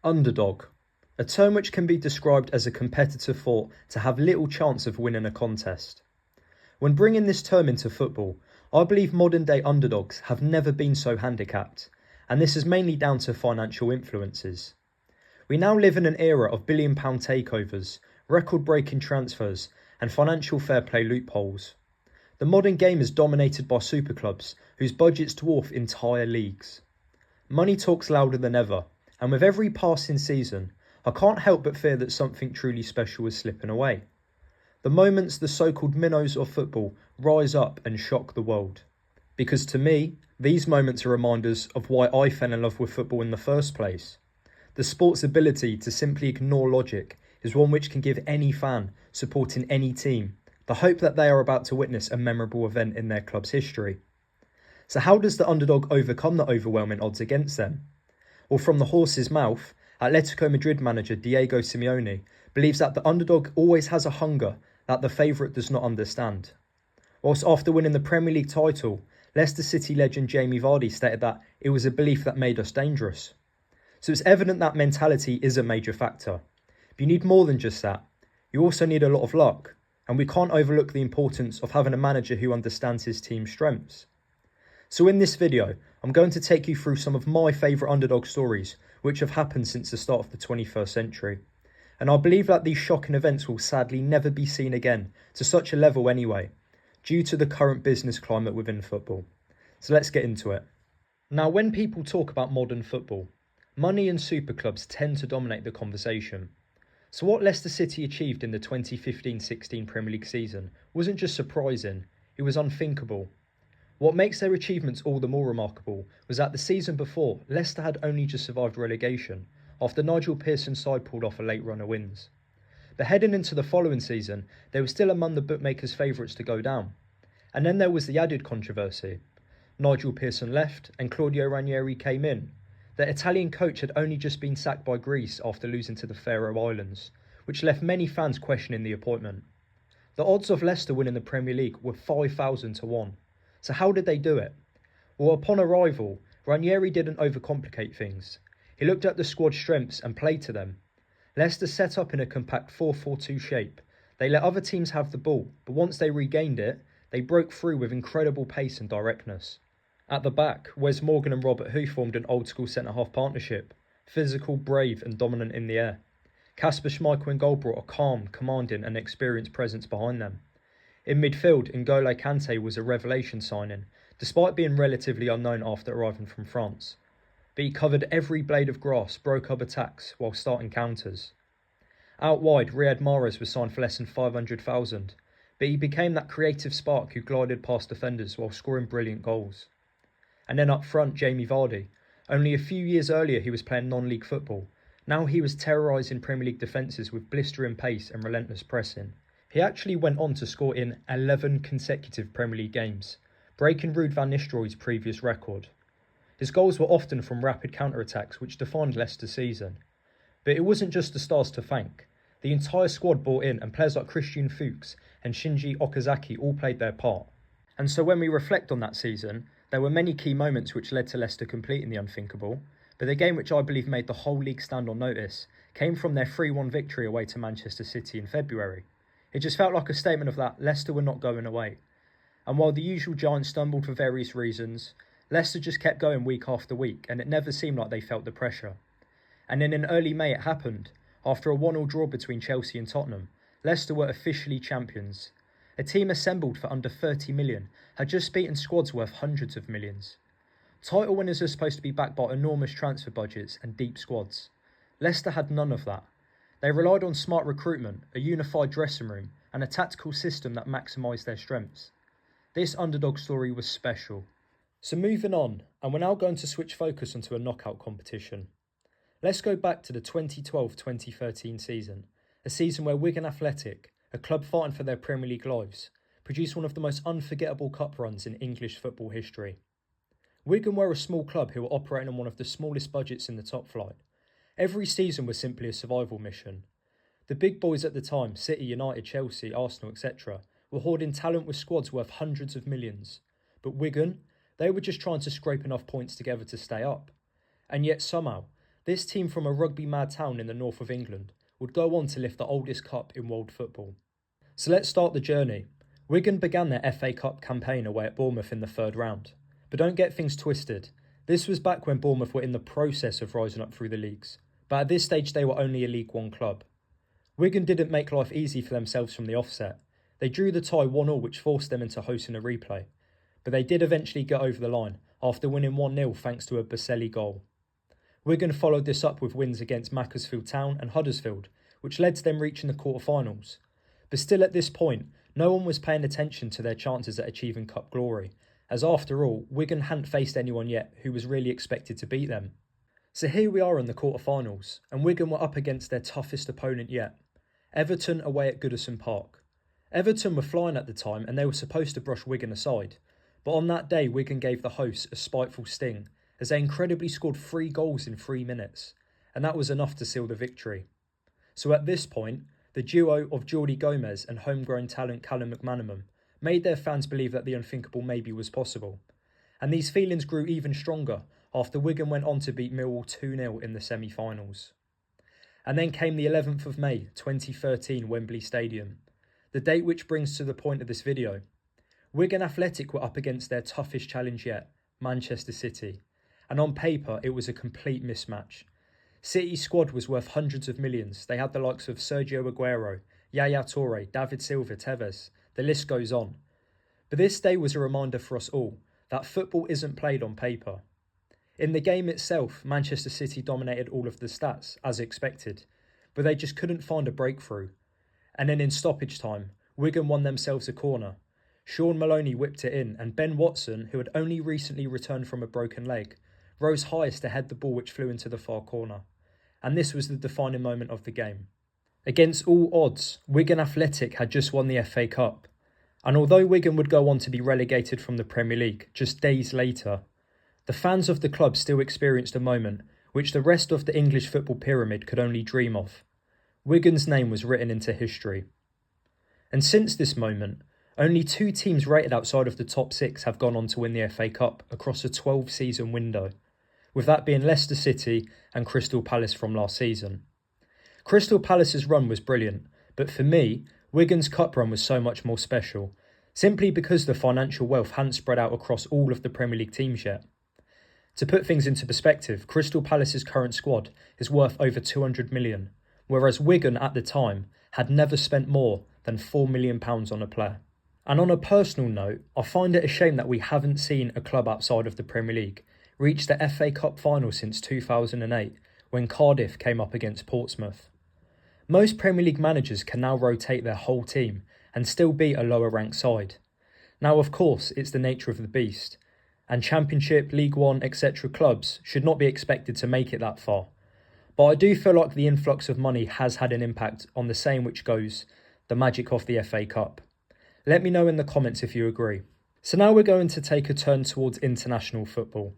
Underdog, a term which can be described as a competitor thought to have little chance of winning a contest. When bringing this term into football, I believe modern day underdogs have never been so handicapped, and this is mainly down to financial influences. We now live in an era of billion-pound takeovers, record-breaking transfers, and financial fair play loopholes. The modern game is dominated by super clubs whose budgets dwarf entire leagues. Money talks louder than ever, and with every passing season, I can't help but fear that something truly special is slipping away. The moments the so-called minnows of football rise up and shock the world. Because to me, these moments are reminders of why I fell in love with football in the first place. The sport's ability to simply ignore logic is one which can give any fan supporting any team the hope that they are about to witness a memorable event in their club's history. So how does the underdog overcome the overwhelming odds against them? Well, from the horse's mouth, Atletico Madrid manager Diego Simeone believes that the underdog always has a hunger that the favourite does not understand. Whilst after winning the Premier League title, Leicester City legend Jamie Vardy stated that it was a belief that made us dangerous. So it's evident that mentality is a major factor. But you need more than just that. You also need a lot of luck, and we can't overlook the importance of having a manager who understands his team's strengths. So in this video, I'm going to take you through some of my favourite underdog stories which have happened since the start of the 21st century. And I believe that these shocking events will sadly never be seen again, to such a level anyway, due to the current business climate within football. So let's get into it. Now, when people talk about modern football, money and super clubs tend to dominate the conversation. So what Leicester City achieved in the 2015-16 Premier League season wasn't just surprising, it was unthinkable. What makes their achievements all the more remarkable was that the season before, Leicester had only just survived relegation, after Nigel Pearson's side pulled off a late run of wins. But heading into the following season, they were still among the bookmakers' favourites to go down. And then there was the added controversy. Nigel Pearson left and Claudio Ranieri came in. The Italian coach had only just been sacked by Greece after losing to the Faroe Islands, which left many fans questioning the appointment. The odds of Leicester winning the Premier League were 5,000 to 1. So how did they do it? Well, upon arrival, Ranieri didn't overcomplicate things. He looked at the squad strengths and played to them. Leicester set up in a compact 4-4-2 shape. They let other teams have the ball, but once they regained it, they broke through with incredible pace and directness. At the back, Wes Morgan and Robert Hu formed an old-school centre-half partnership, physical, brave and dominant in the air. Kasper Schmeichel in goal brought a calm, commanding and experienced presence behind them. In midfield, N'Golo Kante was a revelation signing, despite being relatively unknown after arriving from France. But he covered every blade of grass, broke up attacks while starting counters. Out wide, Riyad Mahrez was signed for less than 500,000, but he became that creative spark who glided past defenders while scoring brilliant goals. And then up front, Jamie Vardy. Only a few years earlier he was playing non-league football. Now he was terrorising Premier League defences with blistering pace and relentless pressing. He actually went on to score in 11 consecutive Premier League games, breaking Ruud van Nistelrooy's previous record. His goals were often from rapid counter-attacks which defined Leicester's season. But it wasn't just the stars to thank. The entire squad bought in and players like Christian Fuchs and Shinji Okazaki all played their part. And so when we reflect on that season, there were many key moments which led to Leicester completing the unthinkable, but the game which I believe made the whole league stand on notice came from their 3-1 victory away to Manchester City in February. It just felt like a statement of that Leicester were not going away. And while the usual giants stumbled for various reasons, Leicester just kept going week after week and it never seemed like they felt the pressure. And then in early May it happened. After a 1-1 draw between Chelsea and Tottenham, Leicester were officially champions. A team assembled for under 30 million had just beaten squads worth hundreds of millions. Title winners are supposed to be backed by enormous transfer budgets and deep squads. Leicester had none of that. They relied on smart recruitment, a unified dressing room, and a tactical system that maximised their strengths. This underdog story was special. So moving on, and we're now going to switch focus onto a knockout competition. Let's go back to the 2012-2013 season, a season where Wigan Athletic, a club fighting for their Premier League lives, produced one of the most unforgettable cup runs in English football history. Wigan were a small club who were operating on one of the smallest budgets in the top flight. Every season was simply a survival mission. The big boys at the time, City, United, Chelsea, Arsenal, etc., were hoarding talent with squads worth hundreds of millions. But Wigan, they were just trying to scrape enough points together to stay up. And yet somehow, This team from a rugby-mad town in the north of England would go on to lift the oldest cup in world football. So let's start the journey. Wigan began their FA Cup campaign away at Bournemouth in the third round. But don't get things twisted. This was back when Bournemouth were in the process of rising up through the leagues. But at this stage they were only a League One club. Wigan didn't make life easy for themselves from the offset. They drew the tie 1-1, which forced them into hosting a replay. But they did eventually get over the line after winning 1-0 thanks to a Baselli goal. Wigan followed this up with wins against Macclesfield Town and Huddersfield, which led to them reaching the quarter-finals. But still at this point, no one was paying attention to their chances at achieving cup glory, as after all, Wigan hadn't faced anyone yet who was really expected to beat them. So here we are in the quarter-finals, and Wigan were up against their toughest opponent yet, Everton away at Goodison Park. Everton were flying at the time and they were supposed to brush Wigan aside, but on that day Wigan gave the hosts a spiteful sting as they incredibly scored 3 goals in 3 minutes, and that was enough to seal the victory. So at this point, the duo of Jordi Gomez and homegrown talent Callum McManaman made their fans believe that the unthinkable maybe was possible. And these feelings grew even stronger after Wigan went on to beat Millwall 2-0 in the semi-finals. And then came the 11th of May 2013 Wembley Stadium, the date which brings to the point of this video. Wigan Athletic were up against their toughest challenge yet, Manchester City, and on paper it was a complete mismatch. City's squad was worth hundreds of millions. They had the likes of Sergio Aguero, Yaya Toure, David Silva, Tevez, the list goes on. But this day was a reminder for us all that football isn't played on paper. In the game itself, Manchester City dominated all of the stats, as expected, but they just couldn't find a breakthrough. And then in stoppage time, Wigan won themselves a corner. Sean Maloney whipped it in, and Ben Watson, who had only recently returned from a broken leg, rose highest to head the ball which flew into the far corner. And this was the defining moment of the game. Against all odds, Wigan Athletic had just won the FA Cup. And although Wigan would go on to be relegated from the Premier League just days later, the fans of the club still experienced a moment which the rest of the English football pyramid could only dream of. Wigan's name was written into history. And since this moment, only 2 teams rated outside of the top 6 have gone on to win the FA Cup across a 12-season window, with that being Leicester City and Crystal Palace from last season. Crystal Palace's run was brilliant, but for me, Wigan's cup run was so much more special, simply because the financial wealth hadn't spread out across all of the Premier League teams yet. To put things into perspective, Crystal Palace's current squad is worth over 200 million, whereas Wigan at the time had never spent more than £4 million on a player. And on a personal note, I find it a shame that we haven't seen a club outside of the Premier League reach the FA Cup final since 2008, when Cardiff came up against Portsmouth. Most Premier League managers can now rotate their whole team and still beat a lower ranked side. Now of course it's the nature of the beast, and Championship, League One, etc. clubs should not be expected to make it that far. But I do feel like the influx of money has had an impact on the saying which goes, the magic of the FA Cup. Let me know in the comments if you agree. So now we're going to take a turn towards international football,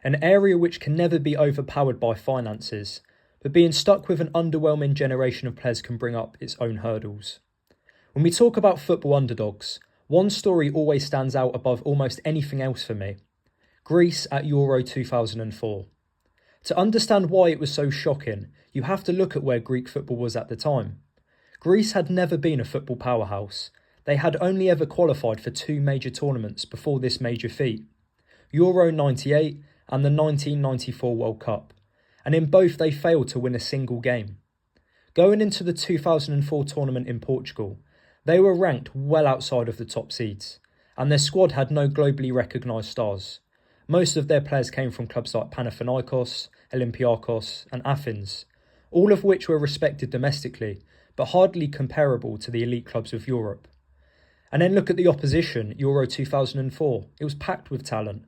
an area which can never be overpowered by finances, but being stuck with an underwhelming generation of players can bring up its own hurdles. When we talk about football underdogs, one story always stands out above almost anything else for me. Greece at Euro 2004. To understand why it was so shocking, you have to look at where Greek football was at the time. Greece had never been a football powerhouse. They had only ever qualified for 2 major tournaments before this major feat, Euro 98 and the 1994 World Cup, and in both they failed to win a single game. Going into the 2004 tournament in Portugal, they were ranked well outside of the top seeds, and their squad had no globally recognised stars. Most of their players came from clubs like Panathinaikos, Olympiakos and Athens, all of which were respected domestically, but hardly comparable to the elite clubs of Europe. And then look at the opposition, Euro 2004. It was packed with talent.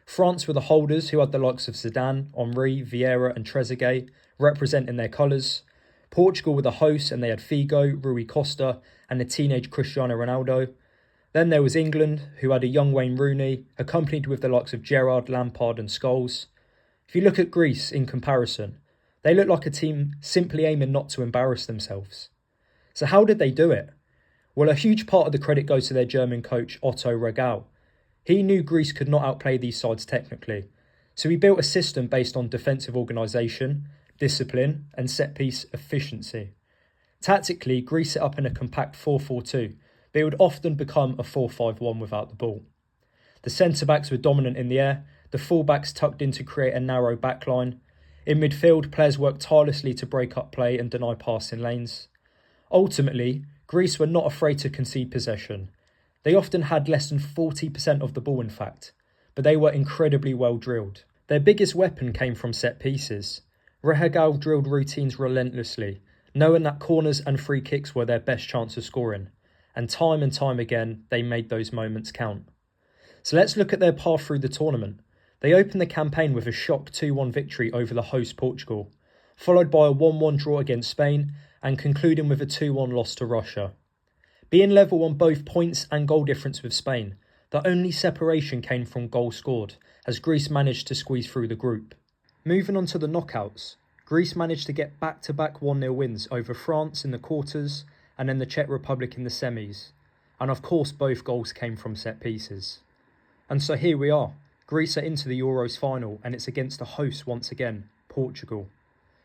France were the holders, who had the likes of Zidane, Henry, Vieira and Trezeguet representing their colours. Portugal were the hosts, and they had Figo, Rui Costa and the teenage Cristiano Ronaldo. Then there was England, who had a young Wayne Rooney, accompanied with the likes of Gerrard, Lampard and Scholes. If you look at Greece in comparison, they look like a team simply aiming not to embarrass themselves. So how did they do it? Well, a huge part of the credit goes to their German coach Otto Regal. He knew Greece could not outplay these sides technically, so he built a system based on defensive organisation discipline and set-piece efficiency. Tactically, Greece set up in a compact 4-4-2, but it would often become a 4-5-1 without the ball. The centre-backs were dominant in the air, the full-backs tucked in to create a narrow backline. In midfield, players worked tirelessly to break up play and deny passing lanes. Ultimately, Greece were not afraid to concede possession. They often had less than 40% of the ball in fact, but they were incredibly well drilled. Their biggest weapon came from set pieces. Rehegal drilled routines relentlessly, knowing that corners and free kicks were their best chance of scoring, and time again they made those moments count. So let's look at their path through the tournament. They opened the campaign with a shock 2-1 victory over the host Portugal, followed by a 1-1 draw against Spain and concluding with a 2-1 loss to Russia. Being level on both points and goal difference with Spain, the only separation came from goals scored as Greece managed to squeeze through the group. Moving on to the knockouts, Greece managed to get back-to-back 1-0 wins over France in the quarters and then the Czech Republic in the semis. And of course both goals came from set pieces. And so here we are. Greece are into the Euros final and it's against the host once again, Portugal.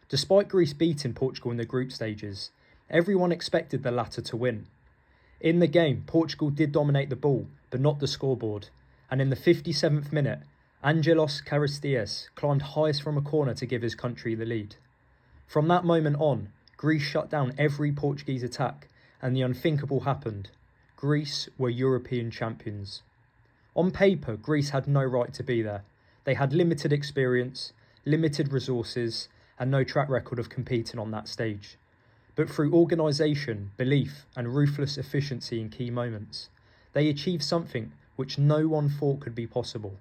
Despite Greece beating Portugal in the group stages, everyone expected the latter to win. In the game, Portugal did dominate the ball, but not the scoreboard. And in the 57th minute, Angelos Karistias climbed highest from a corner to give his country the lead. From that moment on, Greece shut down every Portuguese attack and the unthinkable happened. Greece were European champions. On paper, Greece had no right to be there. They had limited experience, limited resources, and no track record of competing on that stage. But through organisation, belief, and ruthless efficiency in key moments, they achieved something which no one thought could be possible.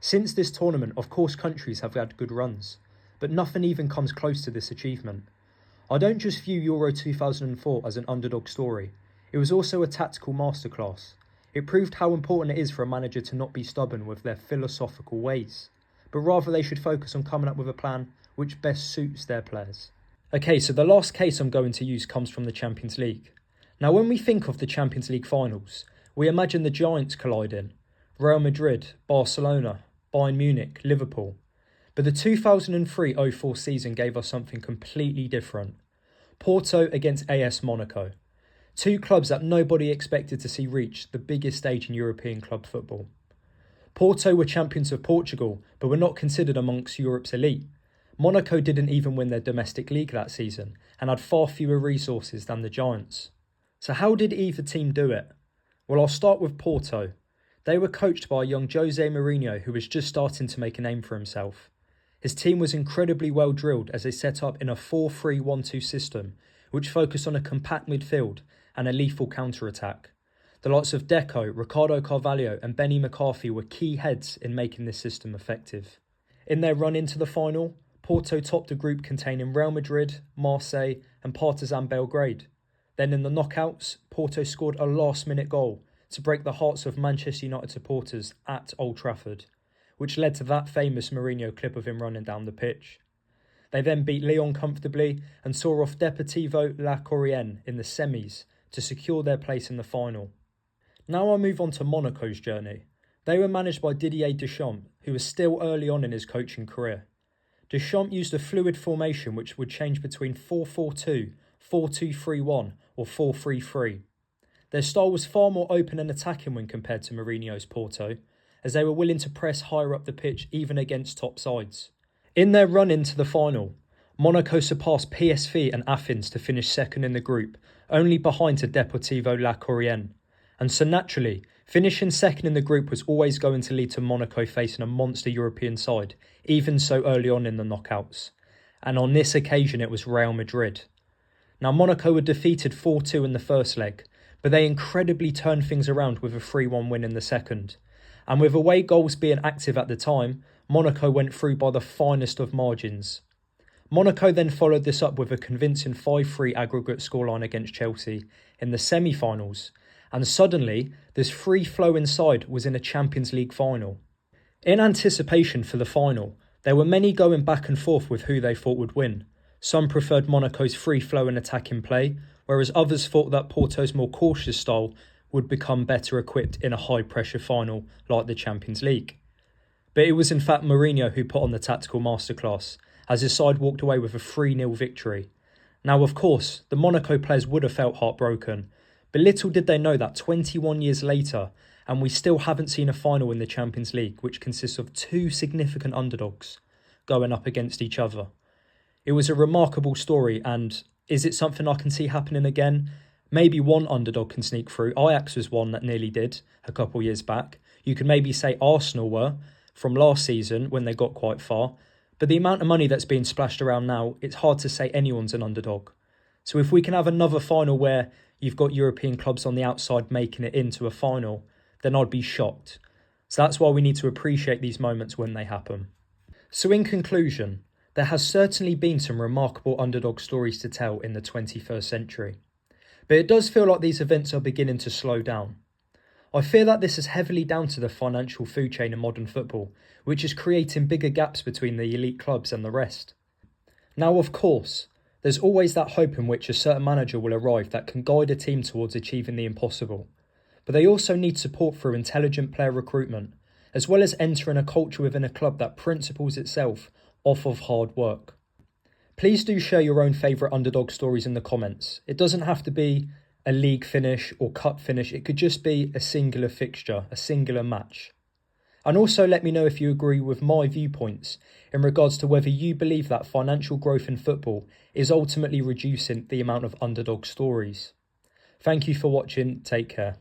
Since this tournament, of course countries have had good runs, but nothing even comes close to this achievement. I don't just view Euro 2004 as an underdog story, it was also a tactical masterclass. It proved how important it is for a manager to not be stubborn with their philosophical ways, but rather they should focus on coming up with a plan which best suits their players. Okay, so the last case I'm going to use comes from the Champions League. Now when we think of the Champions League finals, we imagine the giants colliding. Real Madrid, Barcelona, Bayern Munich, Liverpool. But the 2003-04 season gave us something completely different. Porto against AS Monaco. Two clubs that nobody expected to see reach the biggest stage in European club football. Porto were champions of Portugal, but were not considered amongst Europe's elite. Monaco didn't even win their domestic league that season and had far fewer resources than the Giants. So how did either team do it? Well, I'll start with Porto. They were coached by a young Jose Mourinho who was just starting to make a name for himself. His team was incredibly well drilled as they set up in a 4-3-1-2 system, which focused on a compact midfield and a lethal counter-attack. The likes of Deco, Ricardo Carvalho and Benny McCarthy were key heads in making this system effective. In their run into the final, Porto topped a group containing Real Madrid, Marseille and Partizan Belgrade. Then in the knockouts, Porto scored a last-minute goal to break the hearts of Manchester United supporters at Old Trafford, which led to that famous Mourinho clip of him running down the pitch. They then beat Lyon comfortably and saw off Deportivo La Coruña in the semis to secure their place in the final. Now I'll move on to Monaco's journey. They were managed by Didier Deschamps, who was still early on in his coaching career. Deschamps used a fluid formation which would change between 4-4-2, 4-2-3-1 or 4-3-3. Their style was far more open and attacking when compared to Mourinho's Porto, as they were willing to press higher up the pitch even against top sides. In their run into the final, Monaco surpassed PSV and Athens to finish second in the group, only behind to Deportivo La Coruña. And so naturally, finishing second in the group was always going to lead to Monaco facing a monster European side, even so early on in the knockouts. And on this occasion it was Real Madrid. Now Monaco were defeated 4-2 in the first leg, but they incredibly turned things around with a 3-1 win in the second. And with away goals being active at the time, Monaco went through by the finest of margins. Monaco then followed this up with a convincing 5-3 aggregate scoreline against Chelsea in the semi-finals, and suddenly this free-flowing side was in a Champions League final. In anticipation for the final, there were many going back and forth with who they thought would win. Some preferred Monaco's free-flowing attacking play, whereas others thought that Porto's more cautious style would become better equipped in a high-pressure final like the Champions League. But it was in fact Mourinho who put on the tactical masterclass, as his side walked away with a 3-0 victory. Now, of course, the Monaco players would have felt heartbroken, but little did they know that 21 years later, and we still haven't seen a final in the Champions League, which consists of two significant underdogs going up against each other. It was a remarkable story, and is it something I can see happening again? Maybe one underdog can sneak through. Ajax was one that nearly did a couple years back. You could maybe say Arsenal were from last season when they got quite far. But the amount of money that's being splashed around now, it's hard to say anyone's an underdog. So if we can have another final where you've got European clubs on the outside making it into a final, then I'd be shocked. So that's why we need to appreciate these moments when they happen. So in conclusion, there has certainly been some remarkable underdog stories to tell in the 21st century. But it does feel like these events are beginning to slow down. I fear that this is heavily down to the financial food chain in modern football, which is creating bigger gaps between the elite clubs and the rest. Now, of course, there's always that hope in which a certain manager will arrive that can guide a team towards achieving the impossible. But they also need support through intelligent player recruitment, as well as entering a culture within a club that principles itself off of hard work. Please do share your own favourite underdog stories in the comments. It doesn't have to be a league finish or cup finish. It could just be a singular fixture, a singular match. And also let me know if you agree with my viewpoints in regards to whether you believe that financial growth in football is ultimately reducing the amount of underdog stories. Thank you for watching. Take care.